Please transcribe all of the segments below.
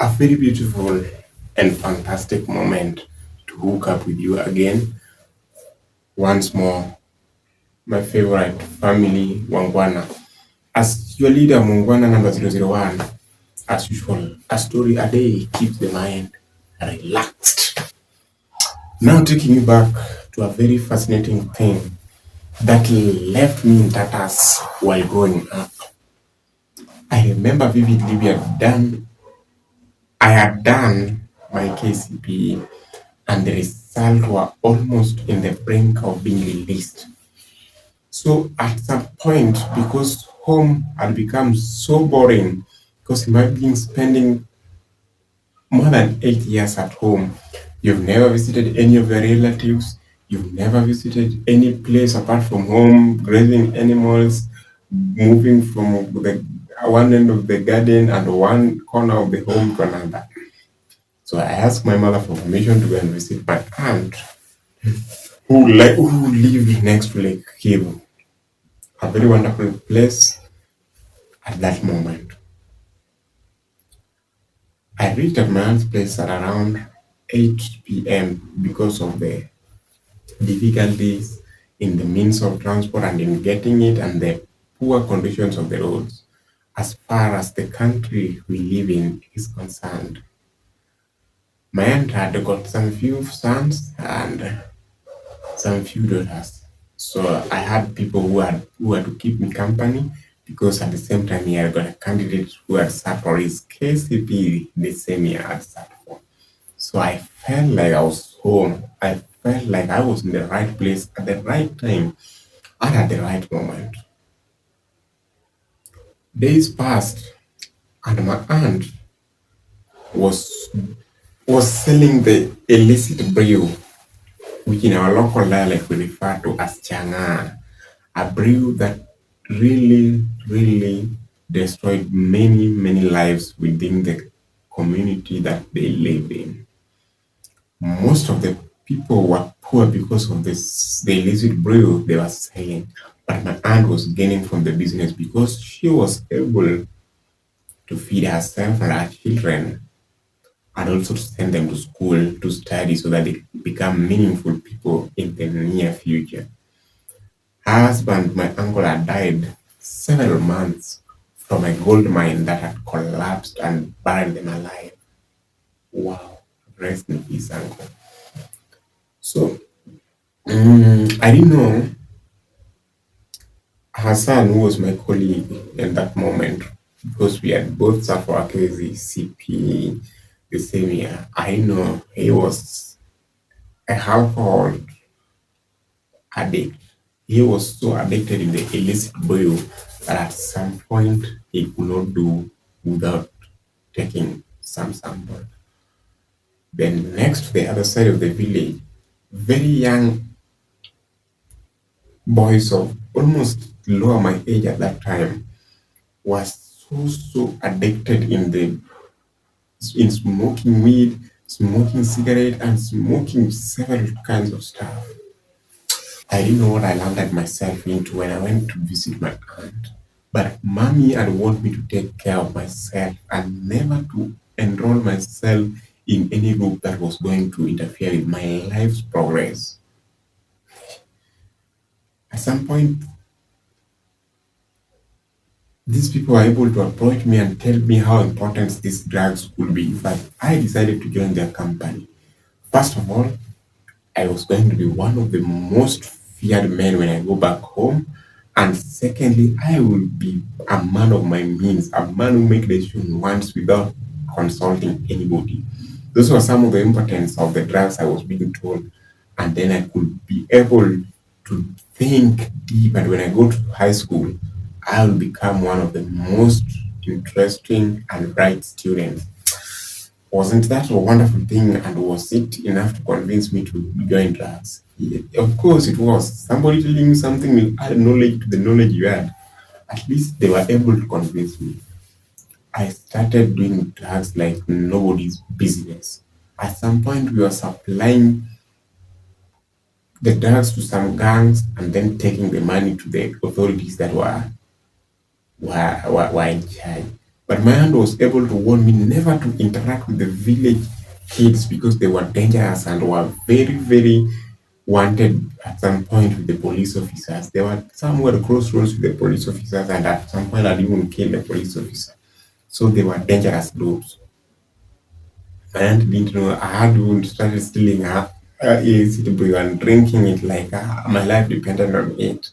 A very beautiful and fantastic moment to hook up with you again. Once more, my favorite family, Wangwana. As your leader, Wangwana number 001, as usual, a story a day keeps the mind relaxed. Now, taking you back to a very fascinating thing that left me in tatters while growing up. I remember vividly I had done my KCPE and the results were almost in the brink of being released. So at some point, because home had become so boring, because imagine spending more than 8 years at home, you've never visited any of your relatives, you've never visited any place apart from home, grazing animals, moving from the one end of the garden and one corner of the home to another. So I asked my mother for permission to go and visit my aunt who lived next to Lake Kivu, a very wonderful place at that moment. I reached at my aunt's place at around 8 p.m. because of the difficulties in the means of transport and in getting it and the poor conditions of the roads as far as the country we live in is concerned. My aunt had got some few sons and some few daughters. So I had people who had to keep me company because at the same time he had got a candidate who had sat for his KCP the same year I had sat for. So I felt like I was home. I felt like I was in the right place at the right time and at the right moment. Days passed and my aunt was was selling the illicit brew, which in our local dialect we refer to as changa, a brew that really destroyed many lives within the community that they live in. Most of the people were poor because of the illicit brew they were selling, but my aunt was gaining from the business because she was able to feed herself and her children and also to send them to school to study so that they become meaningful people in the near future. Her husband, my uncle, had died several months from a gold mine that had collapsed and buried them alive. Wow, rest in peace, uncle. So I didn't know her son, who was my colleague in that moment, because we had both suffered a CP the same year. I know he was a alcohol addict. He was so addicted in the illicit brew that at some point he could not do without taking some sample. Then next to the other side of the village, very young boys of almost lower my age at that time was so addicted in smoking weed, smoking cigarette, and smoking several kinds of stuff. I didn't know what I landed myself into when I went to visit my aunt. But mommy had wanted me to take care of myself and never to enroll myself in any group that was going to interfere with my life's progress. At some point, these people were able to approach me and tell me how important these drugs could be, but I decided to join their company. First of all, I was going to be one of the most feared men when I go back home. And secondly, I will be a man of my means, a man who makes decisions once without consulting anybody. Those were some of the importance of the drugs I was being told. And then I could be able to think deep. And when I go to high school, I will become one of the most interesting and bright students. Wasn't that a wonderful thing? And was it enough to convince me to join drugs? Yeah, of course it was. Somebody telling you something will add knowledge to the knowledge you had. At least they were able to convince me. I started doing drugs like nobody's business. At some point, we were supplying the drugs to some gangs and then taking the money to the authorities that were in charge. But my aunt was able to warn me never to interact with the village kids because they were dangerous and were very, very wanted at some point with the police officers. They were somewhere crossroads with the police officers, and at some point, I'd even killed the police officer. So they were dangerous groups. My aunt didn't know. I had even started stealing her illicit brew and drinking it like my life depended on it.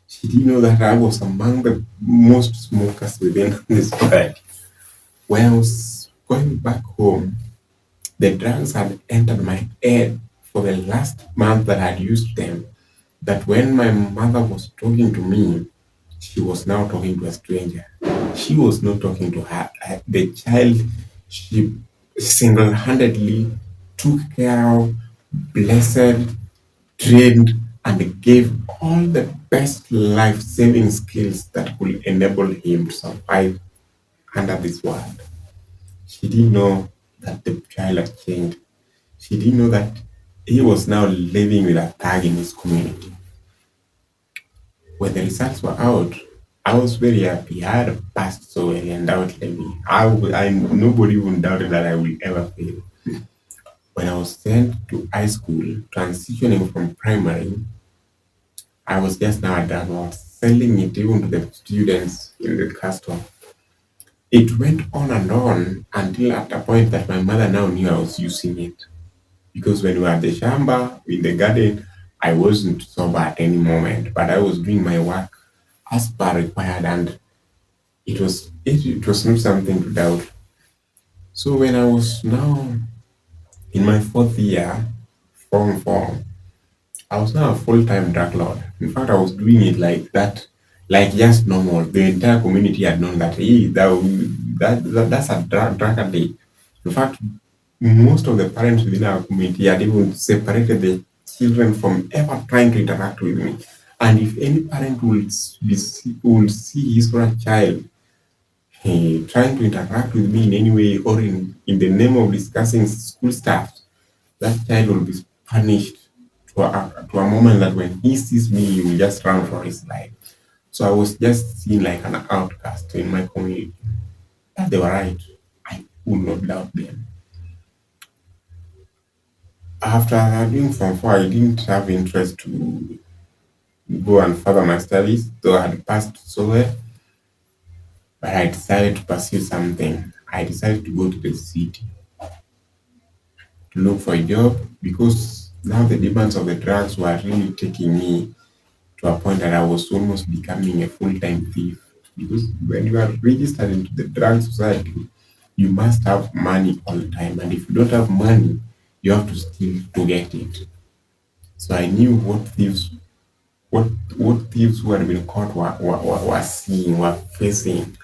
She didn't know that I was among the most smokers within this society. When I was going back home, the drugs had entered my head for the last month that I had used them. That when my mother was talking to me, she was now talking to a stranger. She was not talking to her. The child she single handedly took care of, blessed, trained, and gave all the best life saving skills that could enable him to survive under this world. She didn't know that the child had changed. She didn't know that he was now living with a tag in his community. When the results were out, I was very happy. I had passed so well, undoubtedly. Nobody even doubted that I will ever fail. When I was sent to high school, transitioning from primary, I was just now at that one, selling it even to the students in the custom. It went on until at a point that my mother now knew I was using it. Because when we were at the shamba, in the garden, I wasn't sober at any moment, but I was doing my work as per required, and it was not something to doubt. So when I was now in my fourth year, form four, I was now a full-time drug lord. In fact, I was doing it like that, like just normal. The entire community had known that, hey, that's a drug addict. In fact, most of the parents within our community had even separated the children from ever trying to interact with me. And if any parent will see his or her child trying to interact with me in any way or in the name of discussing school stuff, that child will be punished to a moment that when he sees me, he will just run for his life. So I was just seen like an outcast in my community. But they were right. I would not doubt them. After doing Form 4, I didn't have interest to go and further my studies, though I had passed so well. But I decided to pursue something. I decided to go to the city to look for a job because now the demands of the drugs were really taking me to a point that I was almost becoming a full-time thief. Because when you are registered into the drug society, you must have money all the time. And if you don't have money, you have to steal to get it. So I knew what thieves who had been caught were seeing, were facing.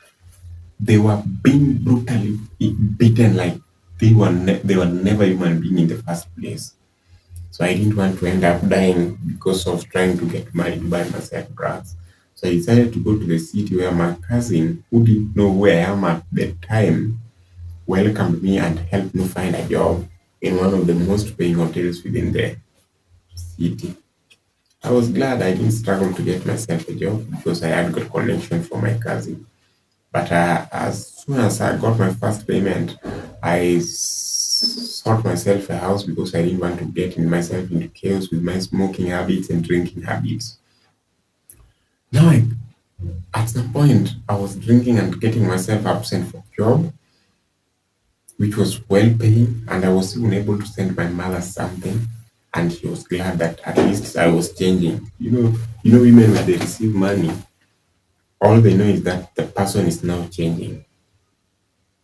They were being brutally beaten like they were never human being in the first place. So I didn't want to end up dying because of trying to get money to buy myself drugs. So I decided to go to the city where my cousin, who didn't know where I am at the time, welcomed me and helped me find a job in one of the most paying hotels within the city. I was glad I didn't struggle to get myself a job because I had good connection from my cousin. But as soon as I got my first payment, I sought myself a house because I didn't want to get in myself into chaos with my smoking habits and drinking habits. Now, at some point, I was drinking and getting myself absent from job, which was well paying, and I was even able to send my mother something, and she was glad that at least I was changing. Women when they receive money, all they know is that the person is now changing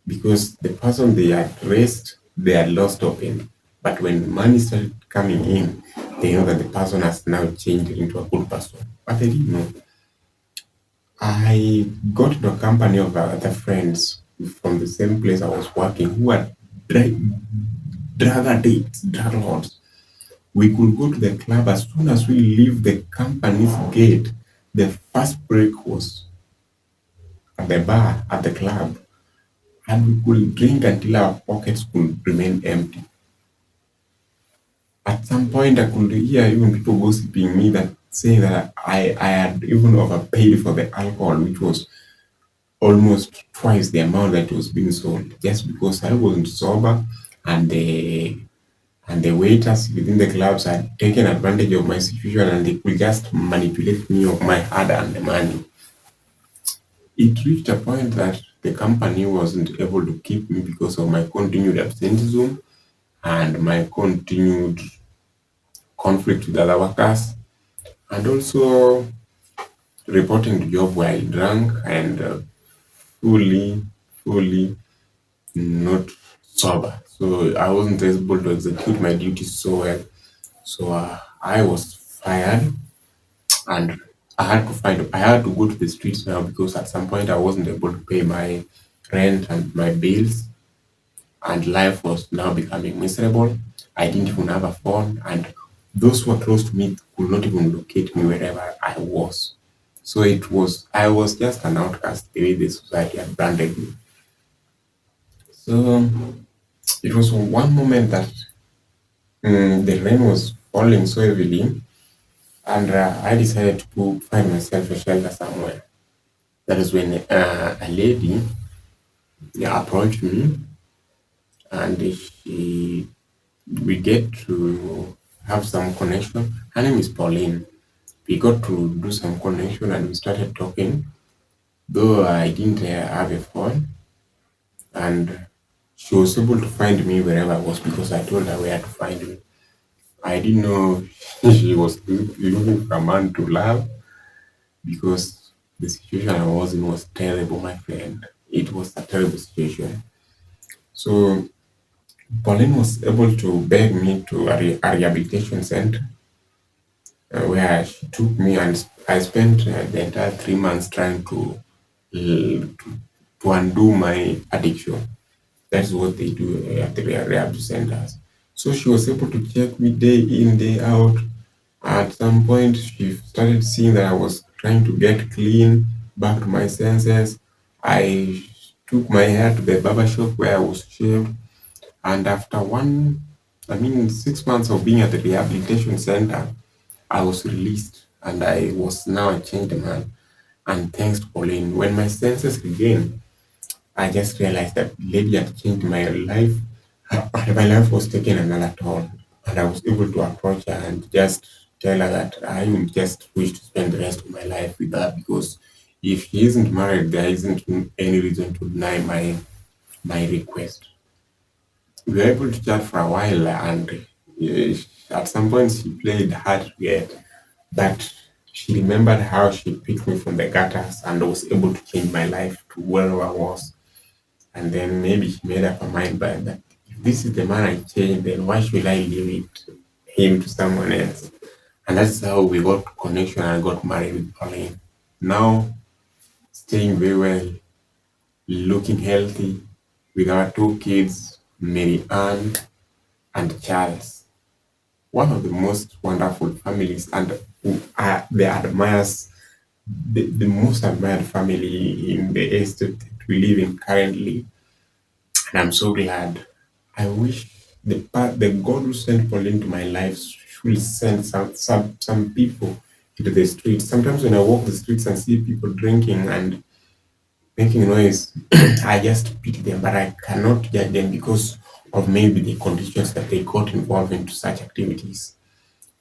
because the person they had raised, they had lost open. But when money started coming in, they know that the person has now changed into a good person. But they didn't know. I got into a company of other friends from the same place I was working who were drug addicts, drug lords. We could go to the club as soon as we leave the company's gate. The first break was at the bar at the club, and we could drink until our pockets could remain empty. At some point, I could hear even people gossiping me that saying that I had even overpaid for the alcohol, which was almost twice the amount that was being sold just because I wasn't sober, and the waiters within the clubs had taken advantage of my situation, and they could just manipulate me of my hard-earned money. It reached a point that the company wasn't able to keep me because of my continued absenteeism and my continued conflict with other workers, and also reporting the job while drunk and fully, fully not sober. So I wasn't able to execute my duties so well. So I was fired, and I had to go to the streets now because at some point I wasn't able to pay my rent and my bills, and life was now becoming miserable. I didn't even have a phone, and those who were close to me could not even locate me wherever I was. So I was just an outcast the way the society had branded me. So it was one moment that the rain was falling so heavily, and I decided to find myself a shelter somewhere. That is when a lady, yeah, approached me, and we get to have some connection. Her name is Pauline. We got to do some connection, and we started talking. Though I didn't have a phone, and she was able to find me wherever I was because I told her where to find me. I didn't know she was looking for a man to love, because the situation I was in was terrible, my friend. It was a terrible situation. So Pauline was able to beg me to a rehabilitation center, where she took me, and I spent the entire 3 months trying to undo my addiction. That's what they do at the rehab centers. So she was able to check me day in, day out. At some point, she started seeing that I was trying to get clean, back to my senses. I took my hair to the barber shop where I was shaved. And after 6 months of being at the rehabilitation center, I was released, and I was now a changed man. And thanks to Pauline, when my senses regained, I just realized that lady had changed my life. And my life was taking another turn. And I was able to approach her and just tell her that I would just wish to spend the rest of my life with her, because if she isn't married, there isn't any reason to deny my request. We were able to chat for a while, and at some point she played hard to get, but she remembered how she picked me from the gutters and was able to change my life to where I was. And then maybe she made up her mind, but that if this is the man I changed, then why should I leave him to someone else? And that's how we got connection and got married with Pauline. Now, staying very well, looking healthy, with our two kids, Mary Ann and Charles. One of the most wonderful families, and who are the most admired family in the estate that we live in currently. And I'm so glad. I wish the God who sent Paul into my life should send some people into the streets. Sometimes when I walk the streets and see people drinking and making noise, I just pity them, but I cannot judge them because of maybe the conditions that they got involved into such activities.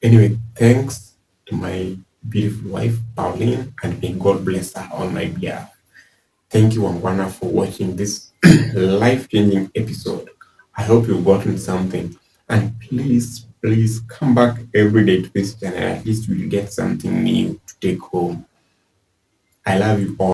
Anyway, thanks to my beautiful wife, Pauline, and may God bless her on my behalf. Thank you, Wangwana, for watching this life changing episode. I hope you've gotten something. And please, please come back every day to this channel. At least you'll get something new to take home. I love you all.